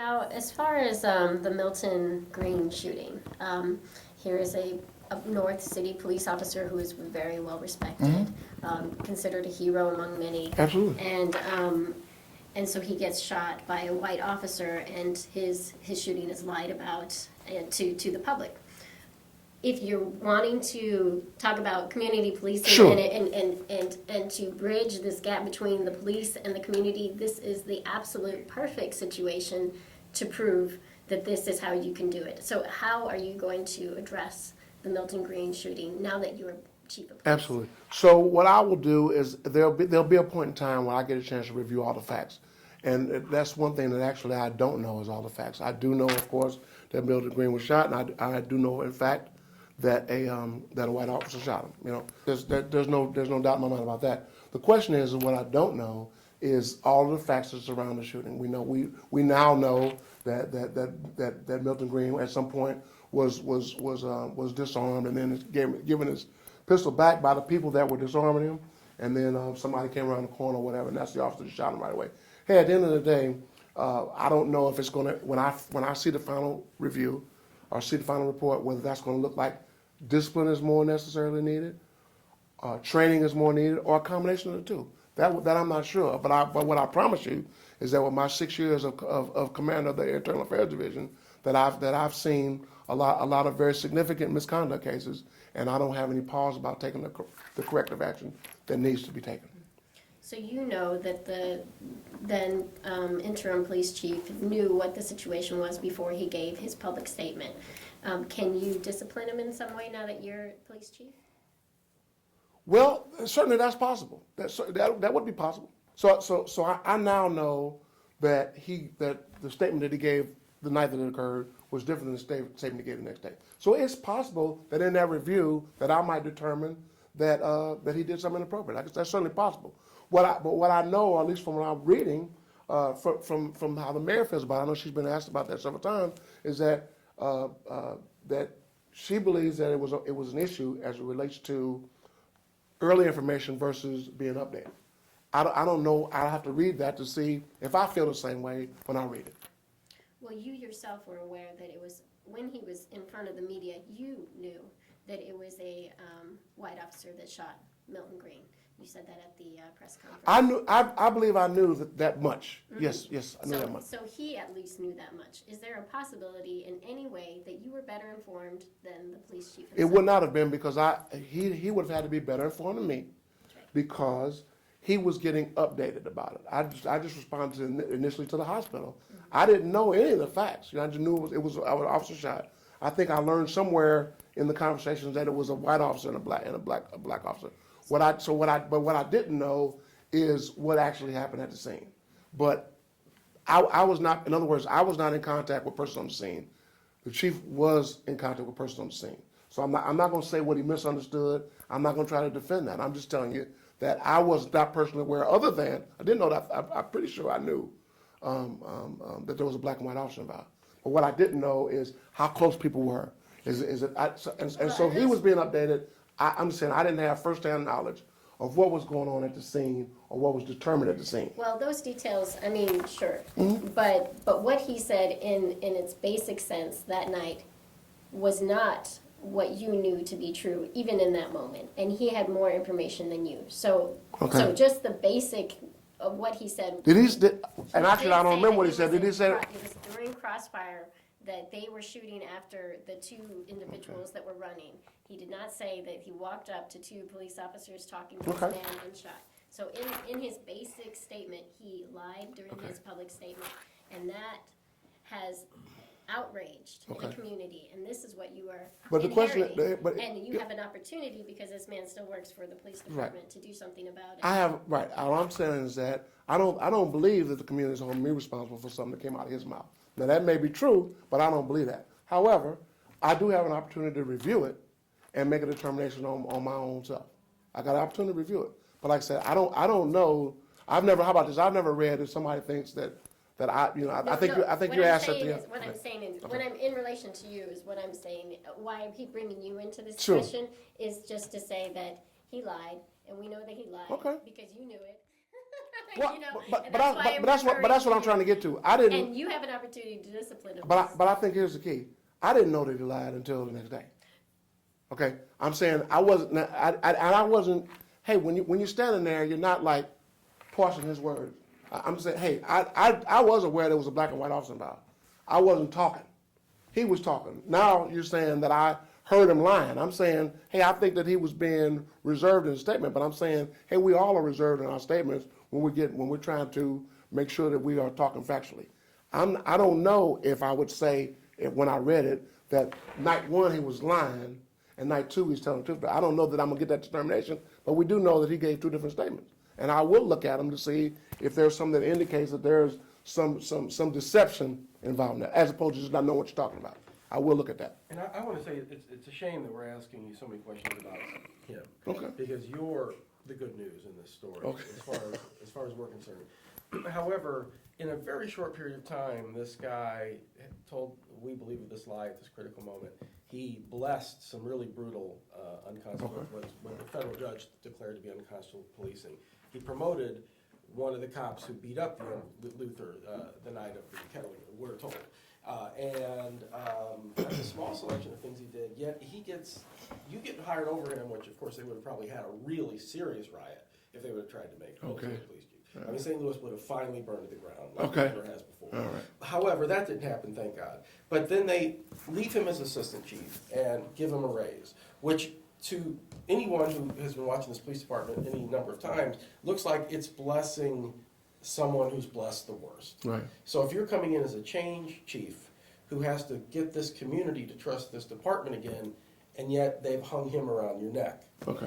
Now, as far as the Milton Green shooting, here is a North City police officer who is very well respected, considered a hero among many. Absolutely. And so he gets shot by a white officer, and his shooting is lied about to the public. If you're wanting to talk about community policing Sure. and to bridge this gap between the police and the community, this is the absolute perfect situation to prove that this is how you can do it. So how are you going to address the Milton Green shooting now that you're chief of police? Absolutely. So what I will do is there'll be a point in time when I get a chance to review all the facts. And that's one thing that actually I don't know is all the facts. I do know, of course, that Milton Green was shot, and I do know, in fact, that a white officer shot him. You know, there's no doubt in my mind about that. The question is what I don't know is all of the facts that surround the shooting. We now know that Milton Green at some point was disarmed and then given his pistol back by the people that were disarming him, and then somebody came around the corner or whatever, and that's the officer that shot him right away. Hey, at the end of the day, I don't know if it's going to, when I see the final review or see the final report, whether that's going to look like discipline is more necessarily needed, training is more needed, or a combination of the two. That I'm not sure. But what I promise you is that with my 6 years of command of the Internal Affairs Division, that I've seen a lot of very significant misconduct cases, and I don't have any pause about taking the corrective action that needs to be taken. So you know that the then interim police chief knew what the situation was before he gave his public statement. Can you discipline him in some way now that you're police chief? Well, certainly that's possible. That would be possible. So I now know that the statement that he gave the night that it occurred was different than the statement he gave the next day. So it's possible that in that review that I might determine that he did something inappropriate. That's certainly possible. But what I know, or at least from what I'm reading, from how the mayor feels about it, I know she's been asked about that several times, is that that she believes that it was an issue as it relates to early information versus being updated. I don't know. I have to read that to see if I feel the same way when I read it. Well, you yourself were aware that it was, when he was in front of the media, you knew that it was a white officer that shot Milton Green. You said that at the press conference. I believe I knew that much. Mm-hmm. Yes, I knew that much. So he at least knew that much. Is there a possibility in any way that you were better informed than the police chief himself? It would not have been because he would have had to be better informed than me, because he was getting updated about it. I just responded initially to the hospital. Mm-hmm. I didn't know any of the facts. I just knew it was an officer shot. I think I learned somewhere in the conversations that it was a white officer and a black officer. What I didn't know is what actually happened at the scene. But I was not, in other words, I was not in contact with person on the scene. The chief was in contact with person on the scene. So I'm not going to say what he misunderstood. I'm not going to try to defend that. I'm just telling you that I was not personally aware, other than, I didn't know that, I'm pretty sure I knew that there was a black and white officer involved. But what I didn't know is how close people were. So he was being updated. I'm saying I didn't have firsthand knowledge of what was going on at the scene or what was determined at the scene. Well, those details, I mean, sure. Mm-hmm. But what he said in its basic sense that night was not what you knew to be true, even in that moment. And he had more information than you. So just the basic of what he said. And actually, I don't remember what he said. Did he say it was during Crossfire that they were shooting after the two individuals that were running. He did not say that he walked up to two police officers talking to this man and shot. So in his basic statement, he lied during his public statement, and that has outraged the community, and this is what you are inheriting. And you have an opportunity, because this man still works for the police department, to do something about it. All I'm saying is that I don't believe that the community is holding me responsible for something that came out of his mouth. Now that may be true, but I don't believe that. However, I do have an opportunity to review it and make a determination on my own self. I got an opportunity to review it, but like I said, I don't know. I've never read if somebody thinks that I think you're asked at what I'm saying is, when I'm in relation to you, is what I'm saying. Why I keep bringing you into this discussion is just to say that he lied, and we know that he lied because you knew it. Well, you know, but and that's why I'm that's what I'm encouraging trying to you. get to. I didn't. And you have an opportunity to discipline him. But I think here's the key. I didn't know that he lied until the next day. Okay, I'm saying I wasn't. I wasn't. Hey, when you're standing there, you're not like parsing his words. I'm saying, hey, I was aware there was a black and white officer involved. I wasn't talking. He was talking. Now you're saying that I heard him lying. I'm saying, hey, I think that he was being reserved in his statement, but I'm saying, hey, we all are reserved in our statements when we're trying to make sure that we are talking factually. I don't know if I would say when I read it that night one he was lying and night two he's telling the truth. But I don't know that I'm gonna get that determination, but we do know that he gave two different statements. And I will look at them to see if there's something that indicates that there's some deception involved in that, as opposed to just not knowing what you're talking about. I will look at that. And I want to say it's a shame that we're asking you so many questions about him. Okay. Because you're the good news in this story, Okay. as far as we're concerned. However, in a very short period of time, this guy told, we believe with this lie at this critical moment, he blessed some really brutal, unconstitutional, what the federal judge declared to be unconstitutional policing. He promoted one of the cops who beat up Luther the night of the kettling, we're told. That's a small selection of things he did, yet you get hired over him, which of course they would have probably had a really serious riot if they would have tried to make the police chief. I mean, St. Louis would have finally burned to the ground like it never has before. All right. However, that didn't happen, thank God. But then they leave him as assistant chief and give him a raise, which to anyone who has been watching this police department any number of times, looks like it's blessing someone who's blessed the worst. Right. So if you're coming in as a change chief who has to get this community to trust this department again, and yet they've hung him around your neck. Okay.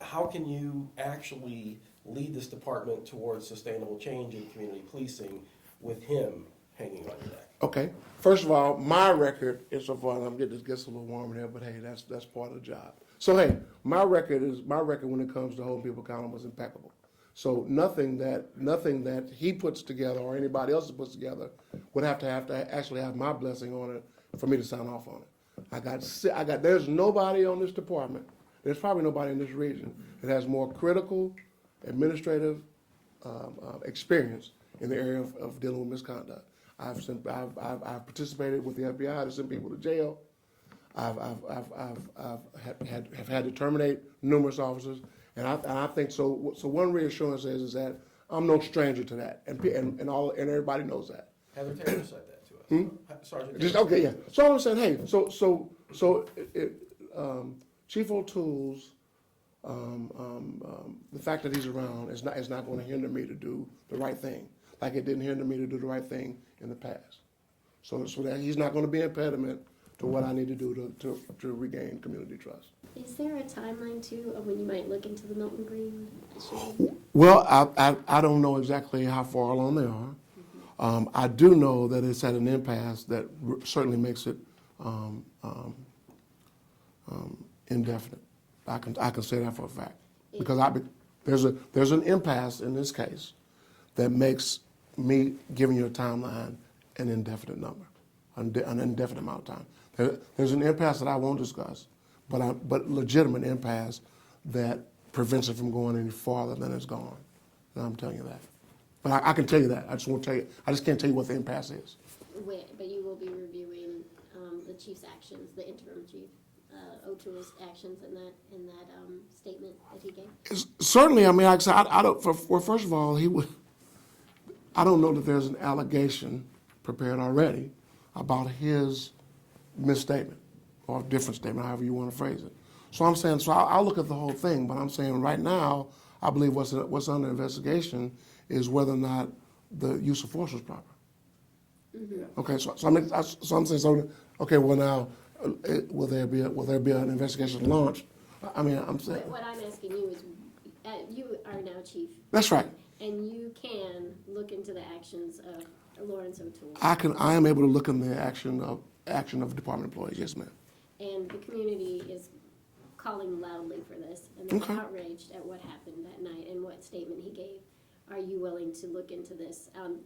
How can you actually lead this department towards sustainable change in community policing with him hanging on your neck? Okay. First of all, my record is so far. I'm getting this gets a little warm in here, but hey, that's part of the job. So hey, my record when it comes to holding people accountable is impeccable. So nothing that he puts together or anybody else puts together would have to actually have my blessing on it for me to sign off on it. There's nobody on this department. There's probably nobody in this region that has more critical administrative experience in the area of dealing with misconduct. I've participated with the FBI to send people to jail. I've had to terminate numerous officers, and I think so. So one reassurance is that I'm no stranger to that, and everybody knows that. Heather Taylor said that to us. Sergeant Just Taylor. okay, yeah. So I'm saying, hey, so Chief O'Toole's the fact that he's around is not going to hinder me to do the right thing, like it didn't hinder me to do the right thing in the past. So that he's not going to be an impediment to what I need to do to regain community trust. Is there a timeline too of when you might look into the Milton Green issue? Well, I don't know exactly how far along they are. I do know that it's at an impasse that certainly makes it indefinite. I can say that for a fact because there's an impasse in this case that makes me giving you a timeline an indefinite number, an indefinite amount of time. There's an impasse that I won't discuss, but legitimate impasse that prevents it from going any farther than it's gone. And I'm telling you that. But I can tell you that. I just won't tell you. I just can't tell you what the impasse is. But you will be reviewing the chief's actions, the interim chief. O'Toole's actions in that statement that he gave? Certainly, I mean, like I said, I don't. First of all, I don't know that there's an allegation prepared already about his misstatement or different statement, however you want to phrase it. So I'm saying, I'll look at the whole thing, but I'm saying right now, I believe what's under investigation is whether or not the use of force was proper. Mm-hmm. Okay, so I'm saying, okay, well now. Will there be an investigation launched? I mean, I'm saying. What I'm asking you is, you are now chief. That's right. And you can look into the actions of Lawrence O'Toole. I am able to look in the action of department employees. Yes, ma'am. And the community is calling loudly for this, and they're outraged at what happened that night and what statement he gave. Are you willing to look into this on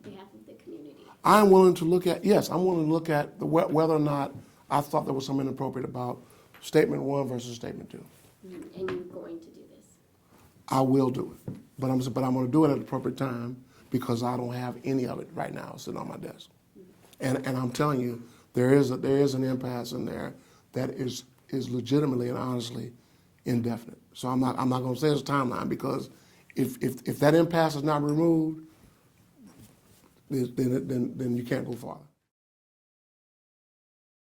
behalf of the community? I'm willing to look at, yes, I'm willing to look at whether or not I thought there was something inappropriate about statement 1 versus statement 2. And you're going to do this? I will do it. but I'm going to do it at the appropriate time because I don't have any of it right now sitting on my desk. And I'm telling you, there is an impasse in there that is legitimately and honestly indefinite. So I'm not going to say it's a timeline because if that impasse is not removed, then you can't go farther.